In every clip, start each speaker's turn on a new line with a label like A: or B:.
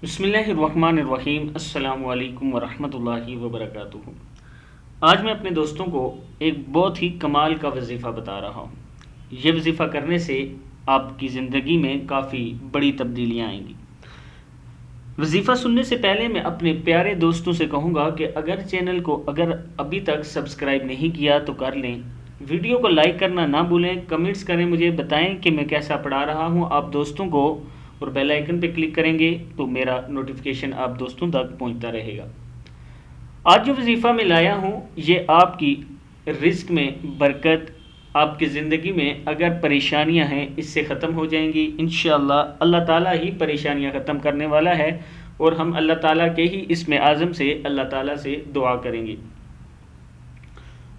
A: بسم اللہ الرحمن الرحیم۔ السلام علیکم ورحمۃ اللہ وبرکاتہ۔ آج میں اپنے دوستوں کو ایک بہت ہی کمال کا وظیفہ بتا رہا ہوں۔ یہ وظیفہ کرنے سے آپ کی زندگی میں کافی بڑی تبدیلیاں آئیں گی۔ وظیفہ سننے سے پہلے میں اپنے پیارے دوستوں سے کہوں گا کہ اگر چینل کو ابھی تک سبسکرائب نہیں کیا تو کر لیں، ویڈیو کو لائک کرنا نہ بھولیں، کمنٹس کریں، مجھے بتائیں کہ میں کیسا پڑھا رہا ہوں آپ دوستوں کو، اور بیل آئیکن پہ کلک کریں گے تو میرا نوٹیفیکیشن آپ دوستوں تک پہنچتا رہے گا۔ آج جو وظیفہ میں لایا ہوں یہ آپ کی رزق میں برکت، آپ کی زندگی میں اگر پریشانیاں ہیں اس سے ختم ہو جائیں گی انشاءاللہ۔ اللہ تعالیٰ ہی پریشانیاں ختم کرنے والا ہے، اور ہم اللہ تعالیٰ کے ہی اسم اعظم سے اللہ تعالیٰ سے دعا کریں گے۔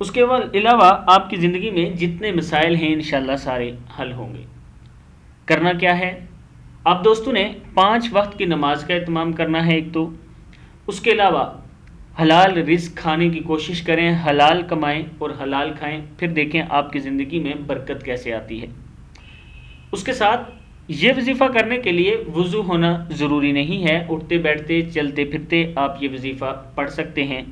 A: اس کے علاوہ آپ کی زندگی میں جتنے مسائل ہیں انشاءاللہ سارے حل ہوں گے۔ کرنا کیا ہے؟ آپ دوستوں نے 5 وقت کی نماز کا اہتمام کرنا ہے ایک تو، اس کے علاوہ حلال رزق کھانے کی کوشش کریں، حلال کمائیں اور حلال کھائیں، پھر دیکھیں آپ کی زندگی میں برکت کیسے آتی ہے۔ اس کے ساتھ یہ وظیفہ کرنے کے لیے وضو ہونا ضروری نہیں ہے، اٹھتے بیٹھتے چلتے پھرتے آپ یہ وظیفہ پڑھ سکتے ہیں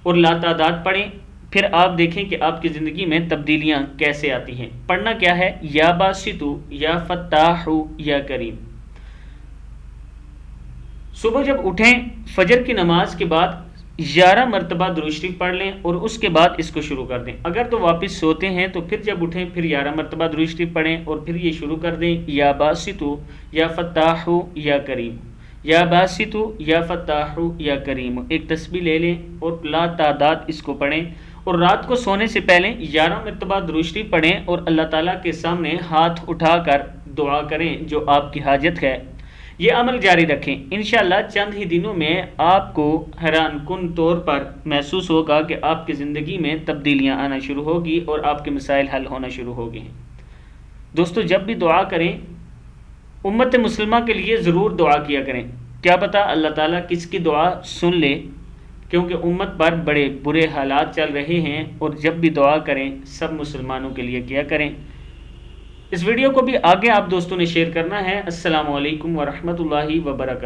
A: اور لاتعداد پڑھیں، پھر آپ دیکھیں کہ آپ کی زندگی میں تبدیلیاں کیسے آتی ہیں۔ پڑھنا کیا ہے؟ یا باسطو، یا فتاح، یا کریم۔ صبح جب اٹھیں فجر کی نماز کے بعد 11 مرتبہ درود شریف پڑھ لیں اور اس کے بعد اس کو شروع کر دیں۔ اگر تو واپس سوتے ہیں تو پھر جب اٹھیں پھر 11 مرتبہ درود شریف پڑھیں اور پھر یہ شروع کر دیں، یا باسطو، یا فتاح، یا کریم، یا باسطو، یا فتاح، یا کریم۔ ایک تسبیح لے لیں اور لا تعداد اس کو پڑھیں، اور رات کو سونے سے پہلے 11 مرتبہ درود شریف پڑھیں اور اللہ تعالیٰ کے سامنے ہاتھ اٹھا کر دعا کریں جو آپ کی حاجت ہے۔ یہ عمل جاری رکھیں، انشاءاللہ چند ہی دنوں میں آپ کو حیران کن طور پر محسوس ہوگا کہ آپ کی زندگی میں تبدیلیاں آنا شروع ہوگی اور آپ کے مسائل حل ہونا شروع ہو گئے ہیں۔ دوستو جب بھی دعا کریں امت مسلمہ کے لیے ضرور دعا کیا کریں، کیا پتہ اللہ تعالیٰ کس کی دعا سن لے، کیونکہ امت پر بڑے برے حالات چل رہے ہیں، اور جب بھی دعا کریں سب مسلمانوں کے لیے کیا کریں۔ اس ویڈیو کو بھی آگے آپ دوستوں نے شیئر کرنا ہے۔ السلام علیکم ورحمۃ اللہ وبرکاتہ۔